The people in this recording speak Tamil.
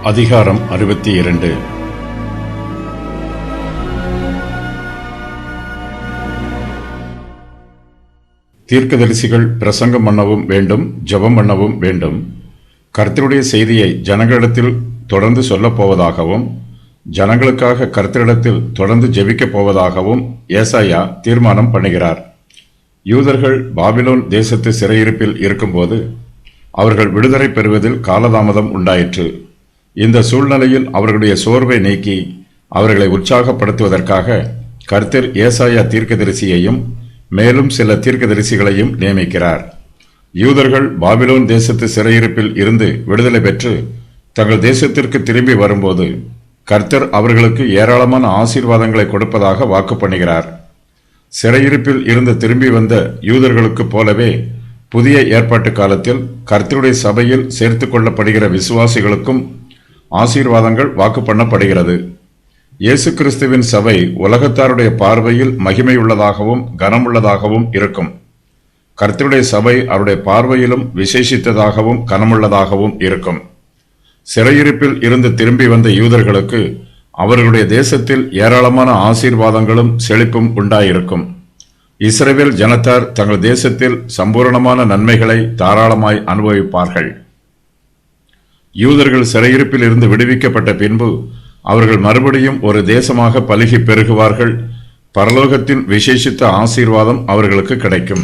அதிகாரம் 62. தீர்க்கதரிசிகள் பிரசங்கம் பண்ணவும் வேண்டும், ஜெபம் பண்ணவும் வேண்டும். கர்த்தருடைய செய்தியை ஜனங்களிடத்தில் தொடர்ந்து சொல்லப் போவதாகவும், ஜனங்களுக்காக கர்த்தரிடத்தில் தொடர்ந்து ஜெபிக்கப் போவதாகவும் ஏசாயா தீர்மானம் பண்ணுகிறார். யூதர்கள் பாபிலோன் தேசத்து சிறையிருப்பில் இருக்கும்போது அவர்கள் விடுதலை பெறுவதில் காலதாமதம் உண்டாயிற்று. இந்த சூழ்நிலையில் அவர்களுடைய சோர்வை நீக்கி அவர்களை உற்சாகப்படுத்துவதற்காக கர்த்தர் ஏசாயா தீர்க்கதரிசியையும் மேலும் சில தீர்க்கதரிசிகளையும் நியமிக்கிறார். யூதர்கள் பாபிலோன் தேசத்து சிறையிருப்பில் இருந்து விடுதலை பெற்று தங்கள் தேசத்திற்கு திரும்பி வரும்போது கர்த்தர் அவர்களுக்கு ஏராளமான ஆசீர்வாதங்களை கொடுப்பதாக வாக்கு பண்ணுகிறார். சிறையிருப்பில் இருந்து திரும்பி வந்த யூதர்களுக்கு போலவே புதிய ஏற்பாட்டு காலத்தில் கர்த்தருடைய சபையில் சேர்த்து கொள்ளப்படுகிற விசுவாசிகளுக்கும் ஆசீர்வாதங்கள் வாக்கு பண்ணப்படுகிறது. இயேசு கிறிஸ்துவின் சபை உலகத்தாருடைய பார்வையில் மகிமையுள்ளதாகவும் கனமுள்ளதாகவும் இருக்கும். கர்த்தருடைய சபை அவருடைய பார்வையிலும் விசேஷித்ததாகவும் கனமுள்ளதாகவும் இருக்கும். சிறையிருப்பில் இருந்து திரும்பி வந்த யூதர்களுக்கு அவர்களுடைய தேசத்தில் ஏராளமான ஆசீர்வாதங்களும் செழிப்பும் உண்டாயிருக்கும். இஸ்ரவேல் ஜனத்தார் தங்கள் தேசத்தில் சம்பூரணமான நன்மைகளை தாராளமாய் அனுபவிப்பார்கள். யூதர்கள் சிறையிருப்பில் இருந்து விடுவிக்கப்பட்ட பின்பு அவர்கள் மறுபடியும் ஒரு தேசமாக பலுகி பெருகுவார்கள். பரலோகத்தின் விசேஷித்த ஆசீர்வாதம் அவர்களுக்கு கிடைக்கும்.